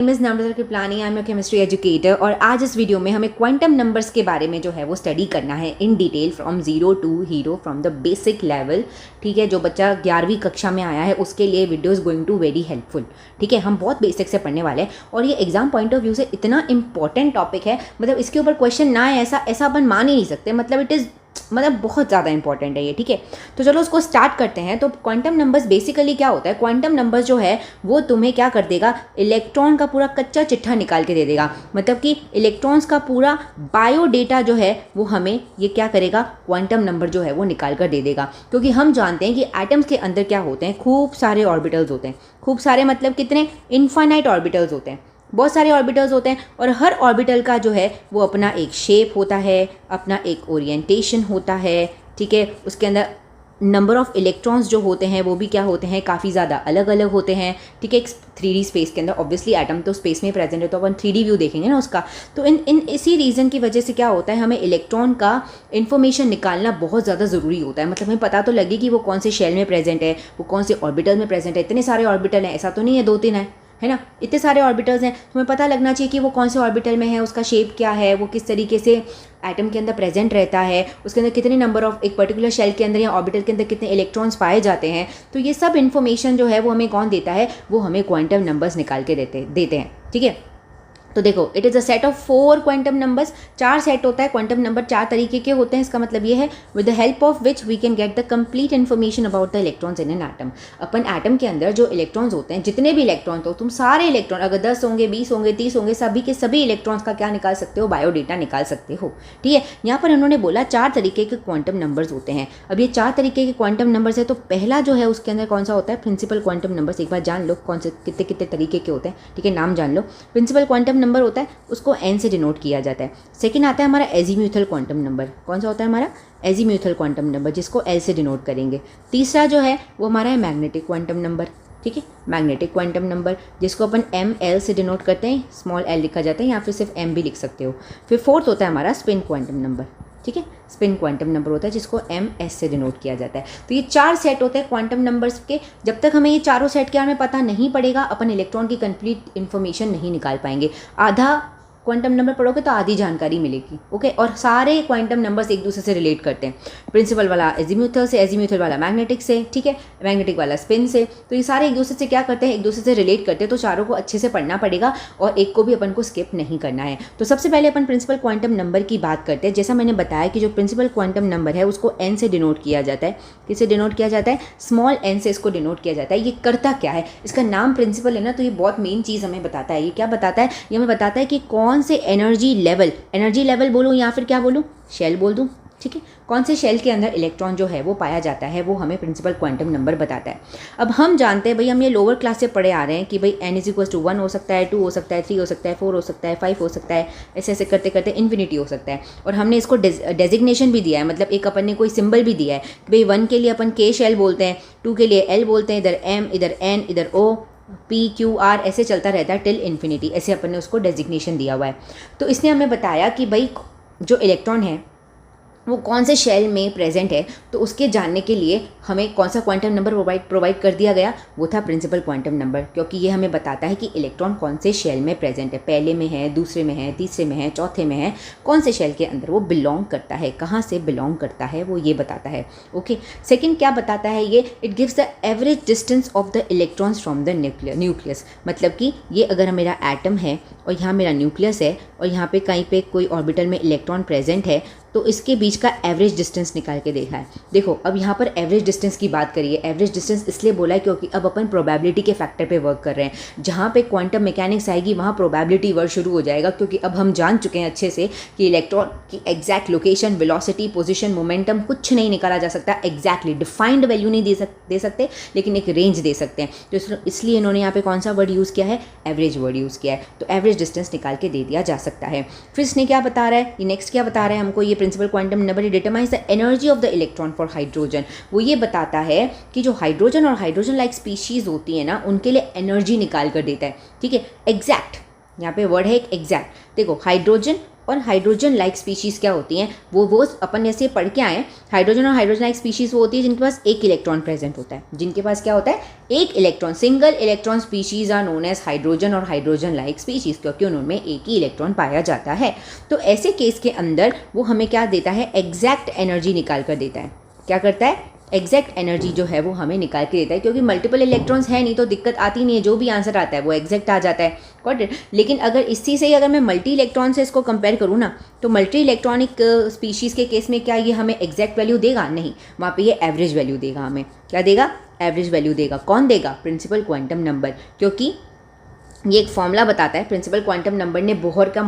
Miss Namrata Kripalani, I am your chemistry educator. और आज इस वीडियो में हमें क्वांटम नंबर्स के बारे में जो है वो स्टडी करना है in detail from zero to hero from the basic level. ठीक है, जो बच्चा 11वीं कक्षा में आया है उसके लिए video is going to very helpful. ठीक है, हम बहुत बेसिक से पढ़ने वाले हैं और ये एग्जाम पॉइंट ऑफ व्यू से इतना इंपॉर्टेंट टॉपिक है, मतलब इसके ऊपर क्वेश्चन ना आए ऐसा अपन मान ही नहीं सकते। मतलब इट इज़ बहुत ज़्यादा इंपॉर्टेंट है ये। ठीक है, तो चलो उसको स्टार्ट करते हैं। तो क्वांटम नंबर्स बेसिकली क्या होता है, क्वांटम नंबर्स जो है वो तुम्हें क्या कर देगा, इलेक्ट्रॉन का पूरा कच्चा चिट्ठा निकाल के दे देगा। मतलब कि इलेक्ट्रॉन्स का पूरा बायोडेटा जो है वो हमें ये क्या करेगा, क्वांटम नंबर जो है वो निकाल कर दे देगा। क्योंकि हम जानते हैं कि एटम्स के अंदर क्या होते हैं, खूब सारे ऑर्बिटल्स होते हैं। खूब सारे मतलब कितने, इनफाइनाइट ऑर्बिटल्स होते हैं, बहुत सारे ऑर्बिटल्स होते हैं। और हर ऑर्बिटल का जो है वो अपना एक शेप होता है, अपना एक ओरिएंटेशन होता है। ठीक है, उसके अंदर नंबर ऑफ इलेक्ट्रॉन्स जो होते हैं वो भी क्या होते हैं, काफ़ी ज़्यादा अलग अलग होते हैं। ठीक है, एक 3D स्पेस के अंदर, ऑब्वियसली एटम तो स्पेस में प्रेजेंट है तो अपन 3D व्यू देखेंगे ना उसका। तो इन इसी रीज़न की वजह से क्या होता है, हमें इलेक्ट्रॉन का इन्फॉर्मेशन निकालना बहुत ज़्यादा ज़रूरी होता है। मतलब हमें पता तो लगे कि वो कौन से शेल में प्रेजेंट है, वो कौन से ऑर्बिटल में प्रेजेंट है। इतने सारे ऑर्बिटल हैं, ऐसा तो नहीं है 2-3 है ना, इतने सारे ऑर्बिटल्स हैं। तुम्हें पता लगना चाहिए कि वो कौन से ऑर्बिटल में है, उसका शेप क्या है, वो किस तरीके से एटम के अंदर प्रेजेंट रहता है, उसके अंदर कितने नंबर ऑफ, एक पर्टिकुलर शेल के अंदर या ऑर्बिटल के अंदर कितने इलेक्ट्रॉन्स पाए जाते हैं। तो ये सब इन्फॉर्मेशन जो है वो हमें कौन देता है, वो हमें क्वांटम नंबर्स निकाल के देते हैं। ठीक है, तो देखो it is a set of 4 quantum numbers. 4 set होता है क्वांटम नंबर, 4 तरीके के होते हैं। इसका मतलब ये है with the help of which we can get the complete information about the electrons in an atom. अपन एटम के अंदर जो इलेक्ट्रॉन्स होते हैं, जितने भी इलेक्ट्रॉन्स हो, तुम सारे इलेक्ट्रॉन अगर 10 होंगे, 20 होंगे, 30 होंगे, सभी के सभी इलेक्ट्रॉन्स का क्या निकाल सकते हो, बायोडेटा निकाल सकते हो। ठीक है, यहाँ पर उन्होंने बोला 4 तरीके के क्वांटम नंबर्स होते हैं। अब ये 4 तरीके के क्वांटम नंबर्स है, तो पहला जो है उसके अंदर कौन सा होता है, प्रिंसिपल क्वांटम नंबर्स। एक बार जान लो कौन से कितने कितने तरीके के होते हैं। ठीक है, नाम जान लो। प्रिंसिपल क्वांटम नंबर होता है, उसको n से डिनोट किया जाता है। सेकंड आता है हमारा एजीम्यूथल क्वांटम नंबर। कौन सा होता है हमारा, एजीम्यूथल क्वांटम नंबर, जिसको L से डिनोट करेंगे। तीसरा जो है वो हमारा है मैग्नेटिक क्वांटम नंबर। ठीक है, मैग्नेटिक क्वांटम नंबर, जिसको अपन ML से डिनोट करते हैं, स्मॉल l लिखा जाता है, या फिर सिर्फ M भी लिख सकते हो। फिर फोर्थ होता है हमारा स्पिन क्वांटम नंबर। ठीक है, स्पिन क्वांटम नंबर होता है, जिसको MS से डिनोट किया जाता है। तो ये 4 सेट होते हैं क्वांटम नंबर्स के। जब तक हमें ये चारों सेट के बारे में पता नहीं पड़ेगा, अपन इलेक्ट्रॉन की कंप्लीट इन्फॉर्मेशन नहीं निकाल पाएंगे। आधा क्वांटम नंबर पढ़ोगे तो आधी जानकारी मिलेगी। ओके, और सारे क्वांटम नंबर्स एक दूसरे से रिलेट करते हैं। प्रिंसिपल वाला एजीम्यूथल से, एजीम्यूथल वाला मैग्नेटिक से, ठीक है, मैग्नेटिक वाला स्पिन से। तो ये सारे एक दूसरे से क्या करते हैं, एक दूसरे से रिलेट करते हैं। तो चारों को अच्छे से पढ़ना पड़ेगा और एक को भी अपन को स्किप नहीं करना है। तो सबसे पहले अपन प्रिंसिपल क्वांटम नंबर की बात करते हैं। जैसा मैंने बताया कि जो प्रिंसिपल क्वांटम नंबर है उसको n से डिनोट किया जाता है। किससे डिनोट किया जाता है, स्मॉल n से इसको डिनोट किया जाता है। ये करता क्या है, इसका नाम प्रिंसिपल है ना, तो ये बहुत मेन चीज़ हमें बताता है। ये क्या बताता है, ये हमें बताता है कि कौन से एनर्जी लेवल बोलूँ या फिर क्या बोलूँ, शेल बोल दूँ। ठीक है, कौन से शेल के अंदर इलेक्ट्रॉन जो है वो पाया जाता है, वो हमें प्रिंसिपल क्वांटम नंबर बताता है। अब हम जानते हैं भाई, हम ये लोअर क्लास से पढ़े आ रहे हैं कि भाई n=1 हो सकता है, 2 हो सकता है, 3 हो सकता है, 4 हो सकता है, 5 हो सकता है, ऐसे ऐसे करते करते इन्फिनिटी हो सकता है। और हमने इसको डेजिग्नेशन भी दिया है, मतलब एक अपन ने कोई सिंबल भी दिया है कि भाई 1 के लिए अपन K शेल बोलते हैं, 2 के लिए L बोलते हैं, इधर M, इधर N, इधर O, PQR, ऐसे चलता रहता है टिल इन्फिनिटी। ऐसे अपन ने उसको डेजिग्नेशन दिया हुआ है। तो इसने हमें बताया कि भाई जो इलेक्ट्रॉन है वो कौन से शेल में प्रेजेंट है, तो उसके जानने के लिए हमें कौन सा क्वांटम नंबर प्रोवाइड कर दिया गया, वो था प्रिंसिपल क्वांटम नंबर। क्योंकि ये हमें बताता है कि इलेक्ट्रॉन कौन से शेल में प्रेजेंट है, पहले में है, दूसरे में है, तीसरे में है, चौथे में है, कौन से शेल के अंदर वो बिलोंग करता है, कहाँ से बिलोंग करता है, वो ये बताता है। ओके, सेकेंड क्या बताता है ये, it gives the average distance of the electrons from the nucleus. मतलब कि ये अगर मेरा एटम है और यहाँ मेरा न्यूक्लियस है और यहाँ पे कहीं पे कोई ऑर्बिटल में इलेक्ट्रॉन प्रेजेंट है, तो इसके बीच का एवरेज डिस्टेंस निकाल के देखा है। देखो अब यहाँ पर एवरेज डिस्टेंस की बात करिए। एवरेज डिस्टेंस इसलिए बोला है क्योंकि अब अपन प्रोबेबिलिटी के फैक्टर पे वर्क कर रहे हैं। जहाँ पे क्वांटम मैकेनिक्स आएगी वहाँ प्रोबेबिलिटी वर्क शुरू हो जाएगा, क्योंकि अब हम जान चुके हैं अच्छे से कि इलेक्ट्रॉन की exact location, velocity, position, momentum कुछ नहीं निकाला जा सकता एग्जैक्टली। डिफाइंड वैल्यू नहीं दे सकते, लेकिन एक रेंज दे सकते हैं। तो इसलिए इन्होंने यहाँ पे कौन सा वर्ड यूज़ किया है, एवरेज वर्ड यूज़ किया है। तो एवरेज डिस्टेंस निकाल के दे दिया जा सकता है। फिर इसने क्या बता रहा है, ये नेक्स्ट क्या बता रहा है हमको, ये principal quantum number determines the energy of the electron for hydrogen. वो ये बताता है कि जो हाइड्रोजन और हाइड्रोजन लाइक स्पीशीज होती है ना, उनके लिए एनर्जी निकाल कर देता है। ठीक है, एग्जैक्ट, यहाँ पे वर्ड है एक एग्जैक्ट। देखो हाइड्रोजन और हाइड्रोजन लाइक स्पीशीज़ क्या होती हैं, वो अपन ऐसे पढ़ के आए हैं। हाइड्रोजन और हाइड्रोजन लाइक स्पीशीज़ वो होती है जिनके पास एक इलेक्ट्रॉन प्रेजेंट होता है, जिनके पास क्या होता है, एक electron. Single electron species are known as hydrogen और हाइड्रोजन लाइक स्पीशीज़, क्योंकि उनमें एक ही इलेक्ट्रॉन पाया जाता है। तो ऐसे केस के अंदर वो हमें क्या देता है, एग्जैक्ट एनर्जी निकाल कर देता है। क्या करता है, एग्जैक्ट एनर्जी जो है वो हमें निकाल के देता है, क्योंकि मल्टीपल इलेक्ट्रॉन्स है नहीं तो दिक्कत आती नहीं है, जो भी आंसर आता है वो एग्जैक्ट आ जाता है। Got it. लेकिन अगर इसी से ही अगर मैं मल्टी इलेक्ट्रॉन से इसको कंपेयर करूँ ना, तो मल्टी इलेक्ट्रॉनिक स्पीशीज़ के केस में क्या ये हमें एग्जैक्ट वैल्यू देगा, नहीं, वहाँ पे ये एवरेज वैल्यू देगा। हमें क्या देगा, एवरेज वैल्यू देगा। कौन देगा, प्रिंसिपल क्वांटम नंबर, क्योंकि ये एक फॉर्मूला बताता है। प्रिंसिपल क्वांटम नंबर ने बोहर का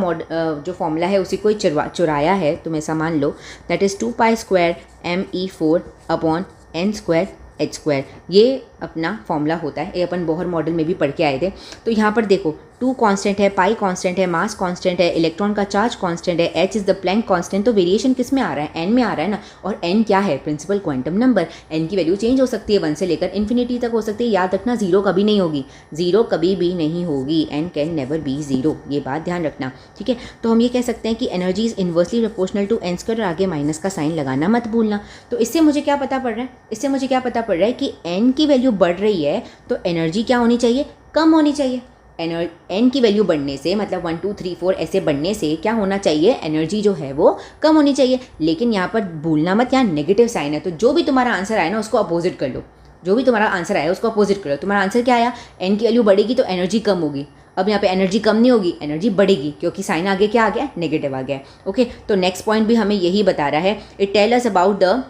जो फॉर्मूला है उसी को ही चुराया है, तुम ऐसा मान लो। That is 2π² me4/n² h²। ये अपना फॉर्मूला होता है, ये अपन बोहर मॉडल में भी पढ़ के आए थे। तो यहाँ पर देखो 2 कांस्टेंट है, पाई कांस्टेंट है, मास कांस्टेंट है, इलेक्ट्रॉन का चार्ज कांस्टेंट है, h is the plank constant. तो वेरिएशन किस में आ रहा है, n में आ रहा है ना। और n क्या है, प्रिंसिपल क्वांटम नंबर। n की वैल्यू चेंज हो सकती है, 1 से लेकर इन्फिनिटी तक हो सकती है। याद रखना, 0 कभी नहीं होगी, 0 कभी भी नहीं होगी। n कैन नेवर बी 0, ये बात ध्यान रखना, ठीक है। तो हम ये कह सकते हैं कि energy is inversely proportional to n² और आगे माइनस का साइन लगाना मत भूलना। तो इससे मुझे क्या पता पड़ रहा है, इससे मुझे क्या पता पड़ रहा है कि n की वैल्यू बढ़ रही है तो एनर्जी क्या होनी चाहिए, कम होनी चाहिए। n की वैल्यू बढ़ने से, मतलब 1 2 3 4 ऐसे बढ़ने से क्या होना चाहिए, एनर्जी जो है वो कम होनी चाहिए। लेकिन यहाँ पर भूलना मत, यहाँ नेगेटिव साइन है, तो जो भी तुम्हारा आंसर आए ना उसको अपोजिट कर लो। जो भी तुम्हारा आंसर आया उसको अपोजिट कर लो। तुम्हारा आंसर क्या आया, n की वैल्यू बढ़ेगी तो एनर्जी कम होगी। अब यहाँ पे एनर्जी कम नहीं होगी, एनर्जी बढ़ेगी, क्योंकि साइन आगे क्या आ गया, नेगेटिव आ गया। ओके, तो नेक्स्ट पॉइंट भी हमें यही बता रहा है। It tell us about the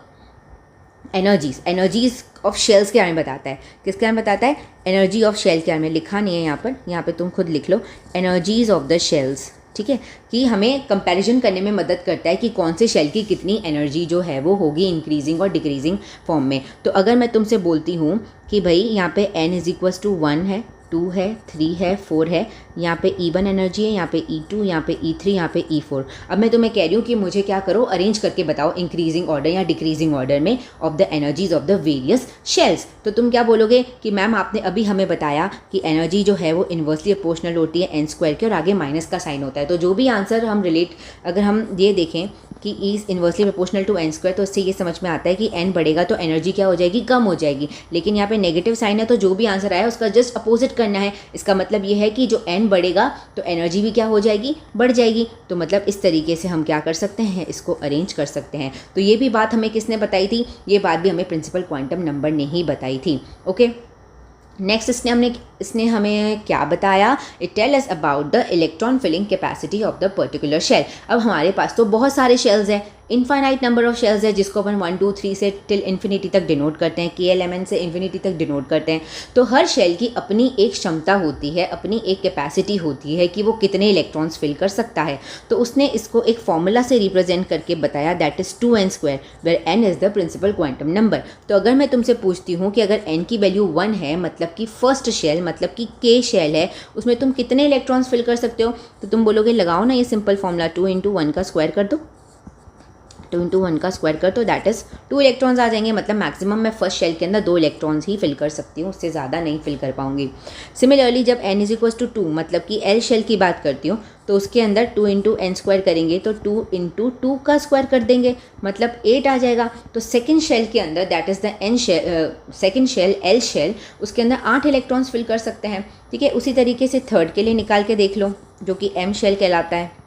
energies of shells के बारे में बताता है। किसके बारे में बताता है, एनर्जी ऑफ शेल के बारे में। लिखा नहीं है यहाँ पे तुम खुद लिख लो, एनर्जीज ऑफ द शेल्स, ठीक है। कि हमें कंपैरिजन करने में मदद करता है कि कौन से शेल की कितनी एनर्जी जो है वो होगी इंक्रीजिंग और डिक्रीजिंग फॉर्म में। तो अगर मैं तुमसे बोलती हूँ कि भाई यहाँ पे n = 1 है, 2 है, 3 है, 4 है, यहाँ पे E1 एनर्जी है, यहाँ पे E2, यहाँ पे E3, यहाँ पे E4। अब मैं तुम्हें कह रही हूँ कि मुझे क्या करो, अरेंज करके बताओ इंक्रीजिंग ऑर्डर या डिक्रीजिंग ऑर्डर में of the energies of the various shells. तो तुम क्या बोलोगे कि मैम आपने अभी हमें बताया कि एनर्जी जो है वो इन्वर्सली प्रोपोर्शनल होती है n² के और आगे माइनस का साइन होता है। तो जो भी आंसर हम अगर हम ये देखें कि is inversely proportional to n², तो इससे ये समझ में आता है कि n बढ़ेगा तो एनर्जी क्या हो जाएगी, कम हो जाएगी। लेकिन यहाँ पे नेगेटिव साइन है, तो जो भी आंसर आया उसका जस्ट अपोजिट करना है। इसका मतलब ये है कि जो n बढ़ेगा तो एनर्जी भी क्या हो जाएगी, बढ़ जाएगी। तो मतलब इस तरीके से हम क्या कर सकते हैं, इसको अरेंज कर सकते हैं। तो ये भी बात हमें किसने बताई थी, ये बात भी हमें प्रिंसिपल क्वांटम नंबर ने ही बताई थी। ओके, नेक्स्ट इसने हमें क्या बताया, it tell us about the electron filling capacity of the particular shell. अब हमारे पास तो बहुत सारे शेल्स हैं, इनफाइनाइट नंबर ऑफ शेल्स है, जिसको अपन 1 2 3 से टिल इन्फिनिटी तक डिनोट करते हैं, KLMN से इन्फिनिटी तक डिनोट करते हैं। तो हर शेल की अपनी एक क्षमता होती है, अपनी एक कैपेसिटी होती है कि वो कितने इलेक्ट्रॉन्स फिल कर सकता है। तो उसने इसको एक फॉर्मूला से रिप्रेजेंट करके बताया, that is 2n², where n is the principal quantum number. तो अगर मैं तुमसे पूछती हूँ कि अगर n की वैल्यू 1 है, मतलब कि फर्स्ट शेल, मतलब कि K शेल है, उसमें तुम कितने इलेक्ट्रॉन्स फिल कर सकते हो, तो तुम बोलोगे लगाओ ना ये सिंपल फॉर्मूला, 2 × 1 का स्क्वायर कर दो, 2 × 1 का स्क्वायर कर तो दैट इज़ 2 इलेक्ट्रॉन्स आ जाएंगे। मतलब मैक्सिमम मैं फर्स्ट शेल के अंदर 2 इलेक्ट्रॉन्स ही फिल कर सकती हूँ, उससे ज़्यादा नहीं फिल कर पाऊंगी। सिमिलरली जब n = 2, मतलब कि L शेल की बात करती हूँ, तो उसके अंदर 2 × n² करेंगे तो 2 × 2 का स्क्वायर कर देंगे, मतलब 8 आ जाएगा। तो सेकंड शेल के अंदर, that is the second shell L shell, उसके अंदर 8 इलेक्ट्रॉन्स फिल कर सकते हैं, ठीक है। उसी तरीके से थर्ड के लिए निकाल के देख लो, जो कि M शेल कहलाता है,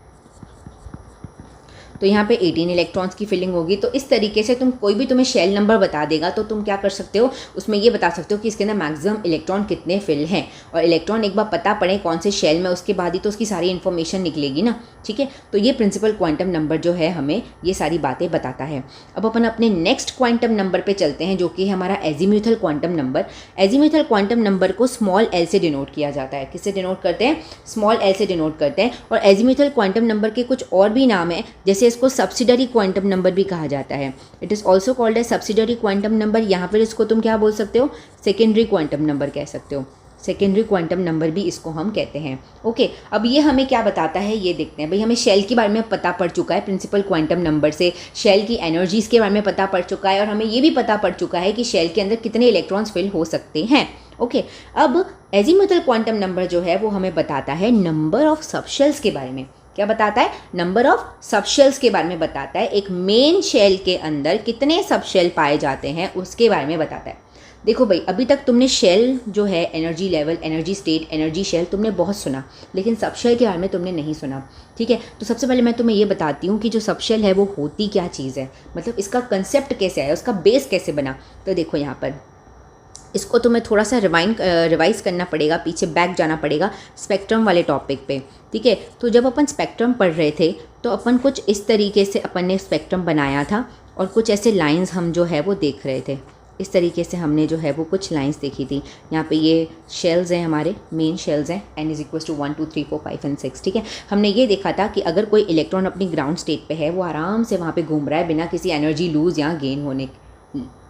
तो यहाँ पे 18 इलेक्ट्रॉन्स की फिलिंग होगी। तो इस तरीके से कोई भी तुम्हें शेल नंबर बता देगा तो तुम क्या कर सकते हो, उसमें ये बता सकते हो कि इसके अंदर मैक्सिमम इलेक्ट्रॉन कितने फिल हैं। और इलेक्ट्रॉन एक बार पता पड़े कौन से शेल में, उसके बाद ही तो उसकी सारी इन्फॉर्मेशन निकलेगी ना, ठीक है। तो ये प्रिंसिपल क्वांटम नंबर जो है हमें ये सारी बातें बताता है। अब अपन अपने नेक्स्ट क्वांटम नंबर पे चलते हैं, जो कि है हमारा azimuthal quantum number. Azimuthal quantum number को स्मॉल l से डिनोट किया जाता है। किससे डिनोट करते हैं, स्मॉल l से डिनोट करते हैं। और एजीम्यूथल क्वांटम नंबर के कुछ और भी नाम है, जैसे इसको सब्सिडरी क्वांटम नंबर भी कहा जाता है। It is also called as subsidiary quantum number, यहाँ पर इसको तुम क्या बोल सकते हो, सेकेंडरी क्वांटम नंबर कह सकते हो। सेकेंडरी क्वांटम नंबर भी इसको हम कहते हैं। ओके, अब ये हमें क्या बताता है, ये देखते हैं। भाई हमें शेल के बारे में पता पड़ चुका है, प्रिंसिपल क्वांटम नंबर से शेल की एनर्जीज़ के बारे में पता पड़ चुका है, और हमें ये भी पता पड़ चुका है कि शेल के अंदर कितने इलेक्ट्रॉन्स फिल हो सकते हैं। ओके, अब एजीम्यूथल क्वांटम नंबर जो है वो हमें बताता है नंबर ऑफ सबशेल्स के बारे में। क्या बताता है? नंबर ऑफ सब शेल्स के बारे में बताता है। एक मेन शेल के अंदर कितने सब शेल पाए जाते हैं उसके बारे में बताता है। देखो भाई, अभी तक तुमने शेल जो है, energy level, energy state, energy shell, तुमने बहुत सुना, लेकिन सब शेल के बारे में तुमने नहीं सुना। ठीक है, तो सबसे पहले मैं तुम्हें ये बताती हूँ कि जो सब शेल है वो होती क्या चीज़ है, मतलब इसका कंसेप्ट कैसे आया, उसका बेस कैसे बना। तो देखो यहाँ पर इसको तुम्हें थोड़ा सा रिवाइज़ करना पड़ेगा, पीछे बैक जाना पड़ेगा स्पेक्ट्रम वाले टॉपिक पे। ठीक है, तो जब अपन स्पेक्ट्रम पढ़ रहे थे तो अपन कुछ इस तरीके से अपन ने स्पेक्ट्रम बनाया था और कुछ ऐसे लाइंस हम जो है वो देख रहे थे। इस तरीके से हमने जो है वो कुछ लाइंस देखी थी। यहाँ पे ये शेल्स हैं, हमारे मेन शेल्स हैं, n = 1 2 3 4 5 and 6। ठीक है, हमने ये देखा था कि अगर कोई इलेक्ट्रॉन अपनी ग्राउंड स्टेट पे है, वो आराम से वहाँ पे घूम रहा है बिना किसी एनर्जी लूज़ या गेन होने,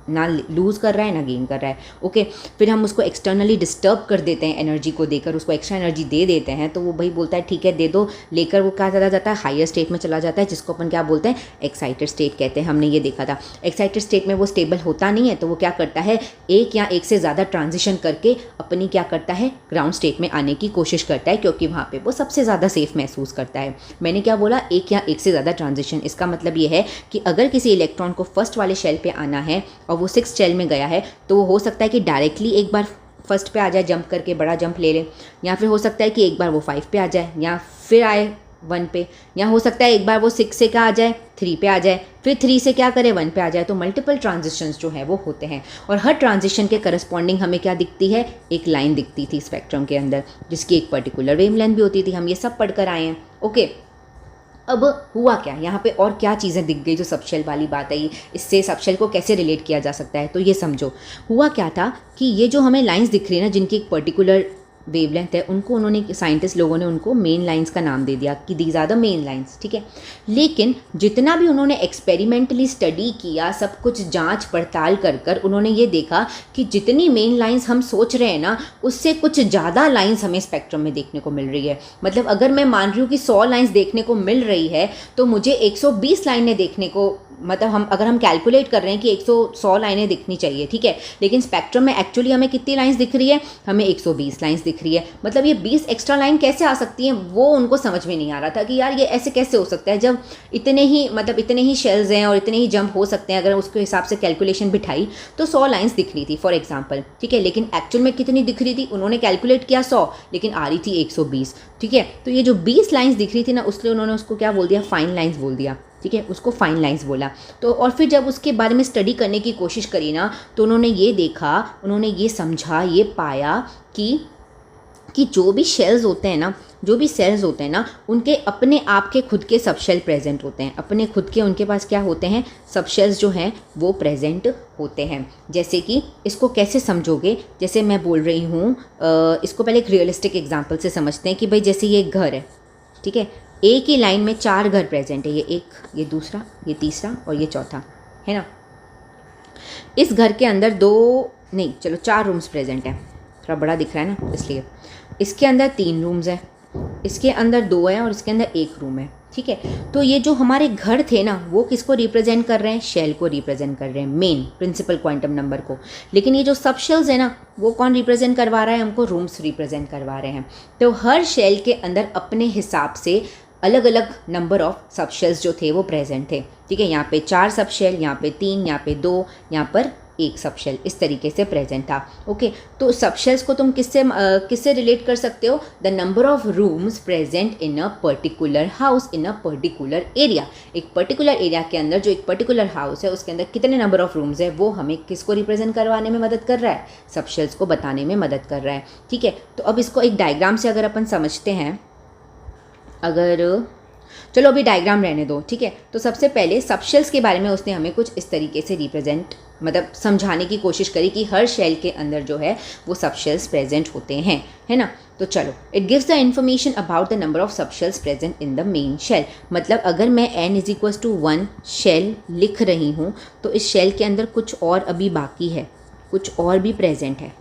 ना लूज़ कर रहा है ना गेन कर रहा है। ओके, फिर हम उसको एक्सटर्नली डिस्टर्ब कर देते हैं, एनर्जी को देकर उसको एक्स्ट्रा एनर्जी दे देते हैं, तो वो भाई बोलता है ठीक है दे दो, लेकर वो क्या चला जाता है, हायर स्टेट में चला जाता है, जिसको अपन क्या बोलते हैं, एक्साइटेड स्टेट कहते हैं। हमने ये देखा था। एक्साइटेड स्टेट में वो स्टेबल होता नहीं है, तो वो क्या करता है, एक या एक से ज़्यादा ट्रांजिशन करके अपनी क्या करता है, ग्राउंड स्टेट में आने की कोशिश करता है, क्योंकि वहाँ पर वो सबसे ज़्यादा सेफ महसूस करता है। मैंने क्या बोला, एक या एक से ज़्यादा ट्रांजिशन। इसका मतलब ये है कि अगर किसी इलेक्ट्रॉन को फर्स्ट वाले शेल पर आना है और वो 6th शेल में गया है, तो वो हो सकता है कि डायरेक्टली एक बार फर्स्ट पे आ जाए, जंप करके बड़ा जंप ले ले, या फिर हो सकता है कि एक बार वो 5 पे आ जाए, या फिर आए 1 पे, या हो सकता है एक बार वो 6 से क्या आ जाए, 3 पे आ जाए, फिर 3 से क्या करे, 1 पे आ जाए। तो मल्टीपल ट्रांजिशंस जो है वो होते हैं, और हर ट्रांजिशन के करस्पॉन्डिंग हमें क्या दिखती है, एक लाइन दिखती थी स्पेक्ट्रम के अंदर, जिसकी एक पर्टिकुलर वेवलेंथ भी होती थी। हम ये सब पढ़कर आए हैं। ओके, अब हुआ क्या यहाँ पे, और क्या चीज़ें दिख गई जो सबशेल वाली बात आई, इससे सबशेल को कैसे रिलेट किया जा सकता है। तो ये समझो, हुआ क्या था कि ये जो हमें लाइंस दिख रही है ना, जिनकी एक पर्टिकुलर वेवलेंथ है, उनको उन्होंने, साइंटिस्ट लोगों ने उनको मेन लाइंस का नाम दे दिया कि these are the main lines. ठीक है, लेकिन जितना भी उन्होंने एक्सपेरिमेंटली स्टडी किया, सब कुछ जांच पड़ताल कर कर उन्होंने ये देखा कि जितनी मेन लाइंस हम सोच रहे हैं ना, उससे कुछ ज़्यादा लाइंस हमें स्पेक्ट्रम में देखने को मिल रही है। मतलब अगर मैं मान रही हूँ कि 100 लाइंस देखने को मिल रही है, तो मुझे 120 लाइनें देखने को, मतलब अगर हम कैलकुलेट कर रहे हैं कि 100 लाइनें दिखनी चाहिए, ठीक है, लेकिन स्पेक्ट्रम में एक्चुअली हमें कितनी लाइंस दिख रही है, हमें 120 लाइंस दिख रही है। मतलब ये 20 एक्स्ट्रा लाइन कैसे आ सकती हैं, वो उनको समझ में नहीं आ रहा था कि यार ये ऐसे कैसे हो सकता है, जब इतने ही शेल्स हैं और इतने ही जंप हो सकते हैं। अगर उसके हिसाब से कैलकुलेशन बिठाई तो 100 लाइन्स दिख रही थी फॉर एग्जाम्पल। ठीक है, लेकिन एक्चुअल में कितनी दिख रही थी, उन्होंने कैलकुलेट किया 100, लेकिन आ रही थी 120। ठीक है, तो ये जो 20 लाइन्स दिख रही थी ना, उसलिए उन्होंने उसको क्या बोल दिया, फाइन लाइन्स बोल दिया। ठीक है, उसको फाइन लाइंस बोला। तो और फिर जब उसके बारे में स्टडी करने की कोशिश करी ना, तो उन्होंने ये देखा, उन्होंने ये समझा, ये पाया कि जो भी शेल्स होते हैं ना, जो भी सेल्स होते हैं ना, उनके अपने आप के खुद के सबशेल प्रेजेंट होते हैं, अपने खुद के उनके पास क्या होते हैं, सबशेल्स जो हैं वो प्रेजेंट होते हैं। जैसे कि इसको कैसे समझोगे, जैसे मैं बोल रही हूँ, इसको पहले एक रियलिस्टिक एग्जांपल से समझते हैं कि भाई जैसे ये घर है, ठीक है, एक ही लाइन में 4 घर प्रेजेंट है, ये एक, ये दूसरा, ये तीसरा और ये चौथा, है ना। इस घर के अंदर 4 रूम्स प्रेजेंट हैं, थोड़ा बड़ा दिख रहा है ना इसलिए। इसके अंदर 3 रूम्स हैं, इसके अंदर 2 हैं और इसके अंदर 1 रूम है। ठीक है, तो ये जो हमारे घर थे ना, वो किसको रिप्रेजेंट कर रहे हैं, शेल को रिप्रेजेंट कर रहे हैं, मेन प्रिंसिपल क्वांटम नंबर को। लेकिन ये जो सब शेल्स है ना, वो कौन रिप्रेजेंट करवा रहा है हमको, रूम्स रिप्रेजेंट करवा रहे हैं। तो हर शेल के अंदर अपने हिसाब से अलग अलग नंबर ऑफ सब शेल्स जो थे वो प्रेजेंट थे। ठीक है, यहाँ पे 4 सब शेल, यहाँ पे 3, यहाँ पे 2, यहाँ पर 1 सब शेल, इस तरीके से प्रेजेंट था। ओके, तो सब शेल्स को तुम किससे रिलेट कर सकते हो, the number of rooms present in a particular house in a particular area. एक पर्टिकुलर एरिया के अंदर जो एक पर्टिकुलर हाउस है, उसके अंदर कितने नंबर ऑफ रूम्स है, वो हमें किसको रिप्रेजेंट करवाने में मदद कर रहा है, सब शेल्स को बताने में मदद कर रहा है। ठीक है, तो अब इसको एक डायग्राम से अगर अपन समझते हैं, चलो अभी डायग्राम रहने दो। ठीक है, तो सबसे पहले सब शेल्स के बारे में उसने हमें कुछ इस तरीके से रिप्रेजेंट, मतलब समझाने की कोशिश करी कि हर शेल के अंदर जो है वो सब शेल्स प्रेजेंट होते हैं, है ना। तो चलो, it gives the information about the number of sub shells present in the main shell. मतलब अगर मैं n = 1 शेल लिख रही हूँ, तो इस शेल के अंदर कुछ और अभी बाकी है, कुछ और भी प्रेजेंट है,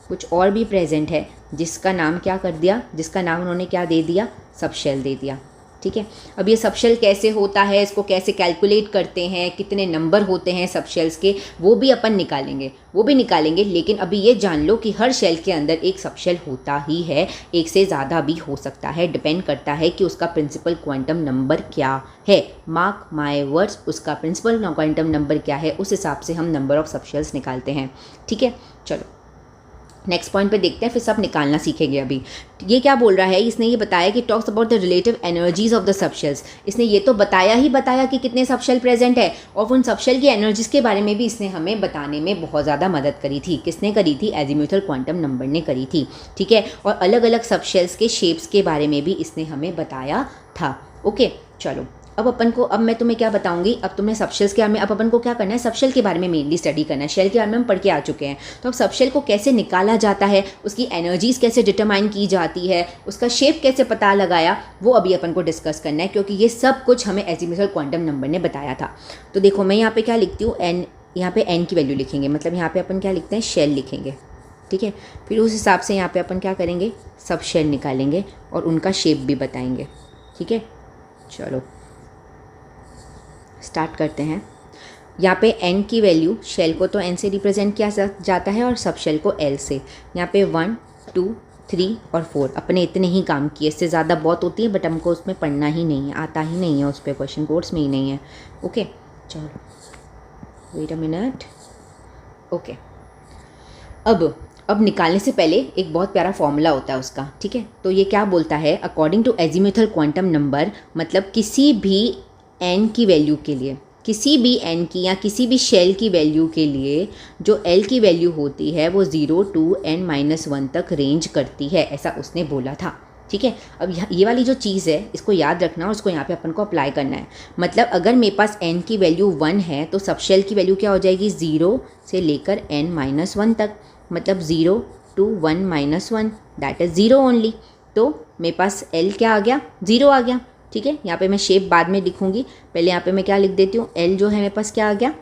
कुछ और भी प्रेजेंट है, जिसका नाम क्या कर दिया, जिसका नाम उन्होंने क्या दे दिया, सब शेल दे दिया। ठीक है। अब ये सबशेल कैसे होता है, इसको कैसे कैलकुलेट करते हैं, कितने नंबर होते हैं सबशेल्स के, वो भी अपन निकालेंगे। लेकिन अभी ये जान लो कि हर शेल के अंदर एक सबशेल होता ही है, एक से ज़्यादा भी हो सकता है, डिपेंड करता है कि उसका प्रिंसिपल क्वांटम नंबर क्या है। मार्क माय वर्ड्स, उसका प्रिंसिपल क्वांटम नंबर क्या है, उस हिसाब से हम नंबर ऑफ सबशेल्स निकालते हैं, ठीक है। चलो नेक्स्ट पॉइंट पे देखते हैं, फिर सब निकालना सीखेंगे। अभी ये क्या बोल रहा है, इसने ये बताया कि talks about the relative energies of the subshells. इसने ये तो बताया कि कितने सबशेल प्रेजेंट है, और उन सबशेल की एनर्जीज के बारे में भी इसने हमें बताने में बहुत ज़्यादा मदद करी थी। किसने करी थी? एजीम्यूथल क्वांटम नंबर ने करी थी, ठीक है। और अलग अलग सबशेल्स के शेप्स के बारे में भी इसने हमें बताया था। ओके चलो अब मैं तुम्हें क्या बताऊंगी, अब तुम्हें सबशेल्स के बारे में, अब अपन को क्या करना है, सबशेल के बारे में मेनली स्टडी करना है। शेल के बारे में हम पढ़ के आ चुके हैं, तो अब सबशेल को कैसे निकाला जाता है, उसकी एनर्जीज कैसे डिटरमाइन की जाती है, उसका शेप कैसे पता लगाया, वो अभी अपन को डिस्कस करना है, क्योंकि ये सब कुछ हमें एजीम्यूथल क्वांटम नंबर ने बताया था। तो देखो मैं यहाँ पे क्या लिखती हूँ, एन, यहाँ पे एन की वैल्यू लिखेंगे, मतलब यहाँ पे अपन क्या लिखते हैं, शेल लिखेंगे, ठीक है। फिर उस हिसाब से यहाँ पे अपन क्या करेंगे, सबशेल निकालेंगे और उनका शेप भी बताएंगे, ठीक है। चलो स्टार्ट करते हैं। यहाँ पे n की वैल्यू, शेल को तो n से रिप्रेजेंट किया जाता है और सब शेल को l से। यहाँ पे 1, 2, 3 और 4 अपने इतने ही काम किए, इससे ज़्यादा बहुत होती है, बट हमको उसमें पढ़ना ही नहीं है, आता ही नहीं है, उस पर क्वेश्चन कोर्स में ही नहीं है। ओके चलो वेट अ मिनट। ओके अब निकालने से पहले एक बहुत प्यारा फॉर्मूला होता है उसका, ठीक है। तो ये क्या बोलता है, according to azimuthal quantum number, मतलब किसी भी n की वैल्यू के लिए, किसी भी n की या किसी भी शेल की वैल्यू के लिए जो l की वैल्यू होती है वो 0 to n-1 तक रेंज करती है, ऐसा उसने बोला था, ठीक है। अब ये वाली जो चीज़ है इसको याद रखना और उसको यहाँ पे अपन को अप्लाई करना है। मतलब अगर मेरे पास n की वैल्यू 1 है तो सब शेल की वैल्यू क्या हो जाएगी, 0 से लेकर n-1 तक, मतलब 0 to 1-1 दैट इज़ 0 ओनली। तो मेरे पास l क्या आ गया, 0 आ गया, ठीक है। यहाँ पे मैं शेप बाद में लिखूंगी, पहले यहाँ पे मैं क्या लिख देती हूँ, l जो है मेरे पास क्या आ गया,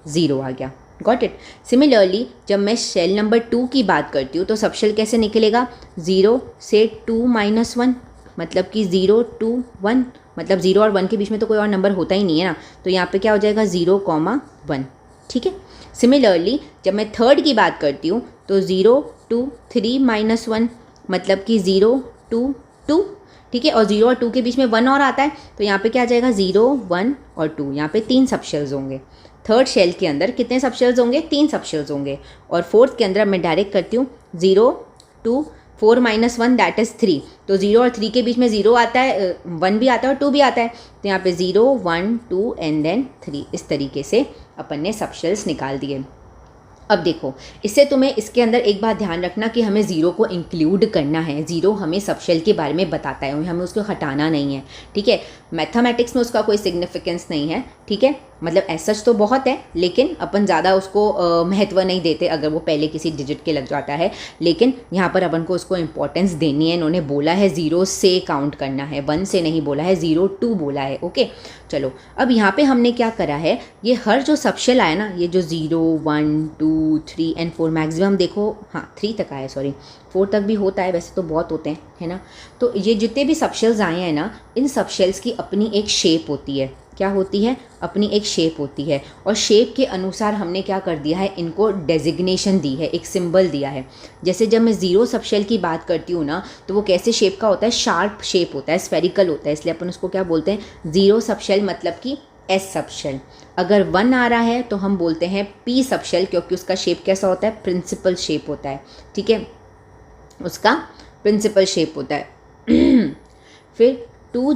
0 आ गया। Got it. सिमिलरली जब मैं शेल नंबर 2 की बात करती हूँ तो सब शेल कैसे निकलेगा, 0 से 2-1, मतलब कि 0 to 1, मतलब 0 और 1 के बीच में तो कोई और नंबर होता ही नहीं है ना, तो यहाँ पे क्या हो जाएगा 0,1, ठीक है। सिमिलरली जब मैं थर्ड की बात करती हूँ तो 0 to 3-1, मतलब कि 0 to 2, ठीक है। और 0 और 2 के बीच में 1 और आता है, तो यहाँ पे क्या आ जाएगा 0, 1 और 2, यहाँ पे 3 सबशेल्स होंगे। थर्ड शेल के अंदर कितने सबशेल्स होंगे, 3 सबशेल्स होंगे। और फोर्थ के अंदर मैं डायरेक्ट करती हूँ 0 to 4-1 दैट इज़ 3, तो 0 और 3 के बीच में 0 आता है, 1 भी आता है और 2 भी आता है, तो यहाँ पे 0, 1, 2 एंड देन 3, इस तरीके से अपन ने सबशेल्स निकाल दिए। अब देखो इससे तुम्हें इसके अंदर एक बात ध्यान रखना कि हमें 0 को इंक्लूड करना है। 0 हमें सबशेल के बारे में बताता है, हमें उसको हटाना नहीं है, ठीक है। मैथमेटिक्स में उसका कोई सिग्निफिकेंस नहीं है, ठीक है, मतलब ऐसा तो बहुत है लेकिन अपन ज़्यादा उसको महत्व नहीं देते अगर वो पहले किसी डिजिट के लग जाता है, लेकिन यहाँ पर अपन को उसको इम्पोर्टेंस देनी है। इन्होंने बोला है 0 से काउंट करना है, 1 से नहीं बोला है, 0 to बोला है। ओके चलो अब यहाँ पे हमने क्या करा है, ये हर जो सबशेल आया ना, ये जो 0, 1, 2, 3 एंड 4, मैक्सिमम देखो, हाँ 3 तक आया, सॉरी 4 तक भी होता है, वैसे तो बहुत होते हैं, है ना। तो ये जितने भी सबशेल्स आए हैं ना, इन सबशेल्स की अपनी एक शेप होती है। क्या होती है, अपनी एक शेप होती है, और शेप के अनुसार हमने क्या कर दिया है, इनको डेजिग्नेशन दी है, एक सिंबल दिया है। जैसे जब मैं 0 सबशेल की बात करती हूँ ना, तो वो कैसे शेप का होता है, शार्प शेप होता है, स्फेरिकल होता है, इसलिए अपन उसको क्या बोलते हैं, 0 सबशेल, मतलब कि S सबशेल। अगर 1 आ रहा है तो हम बोलते हैं P सबशेल, क्योंकि उसका शेप कैसा होता है, प्रिंसिपल शेप होता है, ठीक है, उसका प्रिंसिपल शेप होता है। फिर 2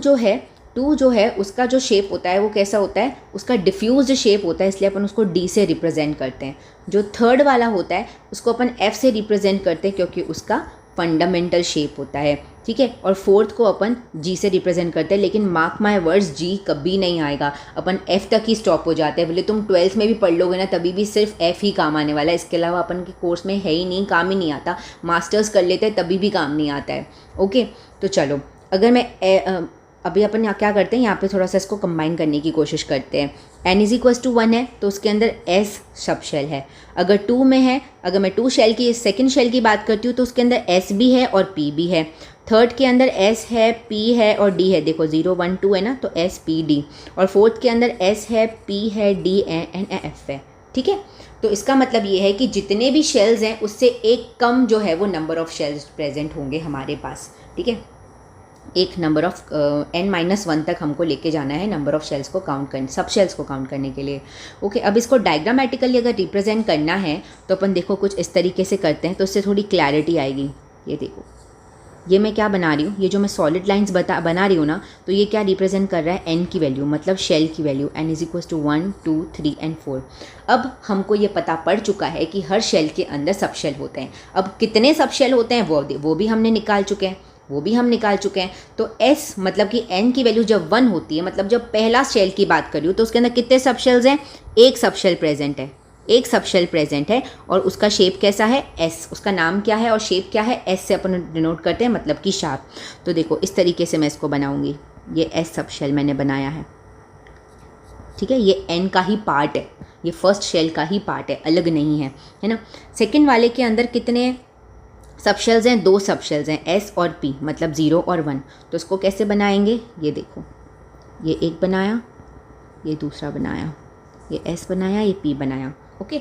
जो है उसका जो शेप होता है वो कैसा होता है, उसका डिफ्यूज्ड शेप होता है, इसलिए अपन उसको D से रिप्रेजेंट करते हैं। जो थर्ड वाला होता है उसको अपन F से रिप्रेजेंट करते हैं, क्योंकि उसका फंडामेंटल शेप होता है, ठीक है। और फोर्थ को अपन G से रिप्रेजेंट करते हैं, लेकिन मार्क माय वर्ड्स G कभी नहीं आएगा, अपन F तक ही स्टॉप हो जाते हैं। बोले तुम 12th में भी पढ़ लोगे ना, तभी भी सिर्फ F ही काम आने वाला है, इसके अलावा अपन के कोर्स में है ही नहीं, काम ही नहीं आता। मास्टर्स कर लेते हैं तभी भी काम नहीं आता है। ओके तो चलो अगर मैं अभी अपन यहाँ क्या करते हैं, यहाँ पे थोड़ा सा इसको कंबाइन करने की कोशिश करते हैं। n = 1 है तो उसके अंदर S सबशेल है। अगर 2 में है, अगर मैं 2 शेल की सेकंड शेल की बात करती हूँ तो उसके अंदर S भी है और P भी है। थर्ड के अंदर S है, P है और D है, देखो 0 1 2 है ना, तो S P D। और फोर्थ के अंदर S है, P है, D एंड F है, ठीक है। तो इसका मतलब ये है कि जितने भी शेल्स हैं उससे एक कम जो है वो नंबर ऑफ़ शेल्स प्रेजेंट होंगे हमारे पास, ठीक है। एक नंबर ऑफ n-1 तक हमको लेके जाना है नंबर ऑफ़ शेल्स को काउंट करने, सब शेल्स को काउंट करने के लिए। ओके, अब इसको डायग्रामेटिकली अगर रिप्रेजेंट करना है तो अपन देखो कुछ इस तरीके से करते हैं, तो उससे थोड़ी क्लैरिटी आएगी। ये देखो, ये मैं क्या बना रही हूँ, ये जो मैं सॉलिड लाइंस बना रही हूँ ना, तो ये क्या रिप्रेजेंट कर रहा है, n की वैल्यू, मतलब शेल की value, n is equal to 1 2 3 and 4। अब हमको ये पता पड़ चुका है कि हर शेल के अंदर सब शेल होते हैं। अब कितने सब शेल होते हैं वो भी हमने निकाल चुके हैं, तो S मतलब कि n की वैल्यू जब 1 होती है, मतलब जब पहला शेल की बात कर रही हूँ, तो उसके अंदर कितने सब शेल्स हैं, एक सब शेल प्रेजेंट है और उसका शेप कैसा है, S, उसका नाम क्या है और शेप क्या है, S से अपन डिनोट करते हैं, मतलब कि शार्प। तो देखो इस तरीके से मैं इसको बनाऊंगी, ये S सब शेल मैंने बनाया है, ठीक है। ये n का ही पार्ट है, ये फर्स्ट शेल का ही पार्ट है, अलग नहीं है ना। सेकेंड वाले के अंदर कितने सब शेल्स हैं, 2 सब शेल्स हैं, S और P, मतलब 0 और 1। तो इसको कैसे बनाएंगे, ये देखो, ये एक बनाया, ये दूसरा बनाया, ये S बनाया, ये P बनाया, ओके।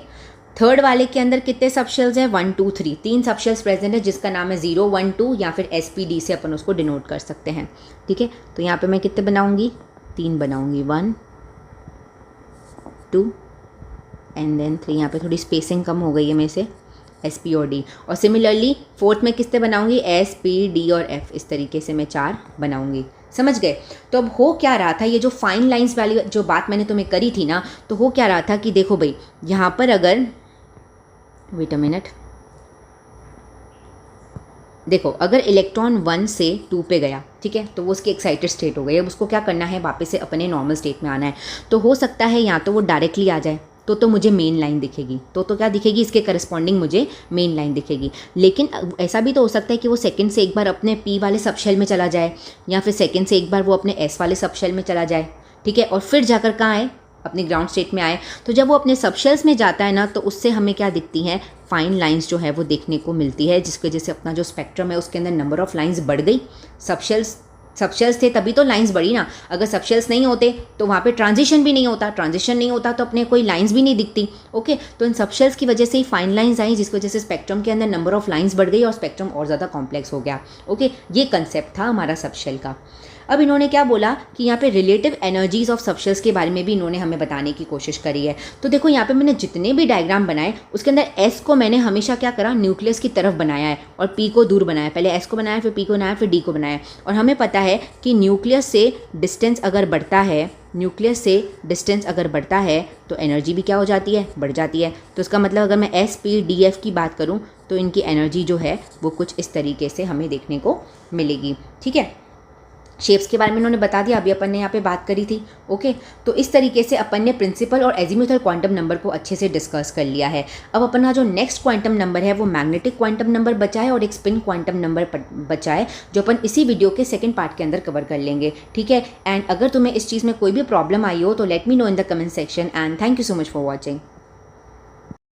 थर्ड वाले के अंदर कितने सब शेल्स हैं, 1 2 3, 3 सब शेल्स प्रेजेंट है, जिसका नाम है 0 1 2 या फिर SPD से अपन उसको डिनोट कर सकते हैं, ठीक है। तो यहाँ पे मैं कितने बनाऊंगी, 3 बनाऊंगी, 1 2 एंड देन 3। यहाँ पे थोड़ी स्पेसिंग कम हो गई है मेरे से, S P और D। और सिमिलरली फोर्थ में किससे बनाऊंगी, S P D और F, इस तरीके से मैं 4 बनाऊंगी, समझ गए। तो अब हो क्या रहा था, ये जो फाइन लाइंस वाली जो बात मैंने तुम्हें करी थी ना, तो हो क्या रहा था कि देखो भाई, यहाँ पर अगर वेट अ मिनट, देखो अगर इलेक्ट्रॉन 1 से 2 पे गया, ठीक है, तो वो उसकी एक्साइटेड स्टेट हो गई। अब उसको क्या करना है, वापस से अपने नॉर्मल स्टेट में आना है। तो हो सकता है या तो वो डायरेक्टली आ जाए, तो मुझे मेन लाइन दिखेगी, तो क्या दिखेगी, इसके करस्पॉन्डिंग मुझे मेन लाइन दिखेगी। लेकिन ऐसा भी तो हो सकता है कि वो सेकंड से एक बार अपने P वाले सब शेल में चला जाए, या फिर सेकंड से एक बार वो अपने S वाले सब शेल में चला जाए, ठीक है, और फिर जाकर कहाँ आए, अपनी ग्राउंड स्टेट में आए। तो जब वो अपने सब शेल्स में जाता है ना, तो उससे हमें क्या दिखती हैं, फाइन लाइंस जो है वो देखने को मिलती है, जिसकी वजह से अपना जो स्पेक्ट्रम है उसके अंदर नंबर ऑफ़ लाइंस बढ़ गई। सब शेल्स थे तभी तो लाइंस बढ़ी ना, अगर सब शेल्स नहीं होते तो वहाँ पे ट्रांजिशन नहीं होता तो अपने कोई लाइंस भी नहीं दिखती, ओके। तो इन सब शेल्स की वजह से ही फाइन लाइंस आई, जिसकी वजह से स्पेक्ट्रम के अंदर नंबर ऑफ़ लाइंस बढ़ गई और स्पेक्ट्रम और ज़्यादा कॉम्प्लेक्स हो गया, ओके। ये कंसेप्ट था हमारा सब शेल का। अब इन्होंने क्या बोला कि यहाँ पे relative energies of sub shells के बारे में भी इन्होंने हमें बताने की कोशिश करी है। तो देखो यहाँ पे मैंने जितने भी डायग्राम बनाए, उसके अंदर S को मैंने हमेशा क्या करा, न्यूक्लियस की तरफ बनाया है और P को दूर बनाया। पहले S को बनाया, फिर P को बनाया, फिर D को बनाया। और हमें पता है कि न्यूक्लियस से डिस्टेंस अगर बढ़ता है तो एनर्जी भी क्या हो जाती है, बढ़ जाती है। तो इसका मतलब अगर मैं S P D F की बात करूँ तो इनकी एनर्जी जो है वो कुछ इस तरीके से हमें देखने को मिलेगी, ठीक है। शेप्स के बारे में इन्होंने बता दिया, अभी अपन ने यहाँ पे बात करी थी, ओके। तो इस तरीके से अपन ने प्रिंसिपल और एजीमुथल क्वांटम नंबर को अच्छे से डिस्कस कर लिया है। अब अपना जो नेक्स्ट क्वांटम नंबर है वो मैग्नेटिक क्वांटम नंबर बचा है और एक स्पिन क्वांटम नंबर बचा है, जो अपन इसी वीडियो के सेकंड पार्ट के अंदर कवर कर लेंगे, ठीक है। एंड अगर तुम्हें इस चीज़ में कोई भी प्रॉब्लम आई हो तो let me know in the comment section, and thank you so much for watching.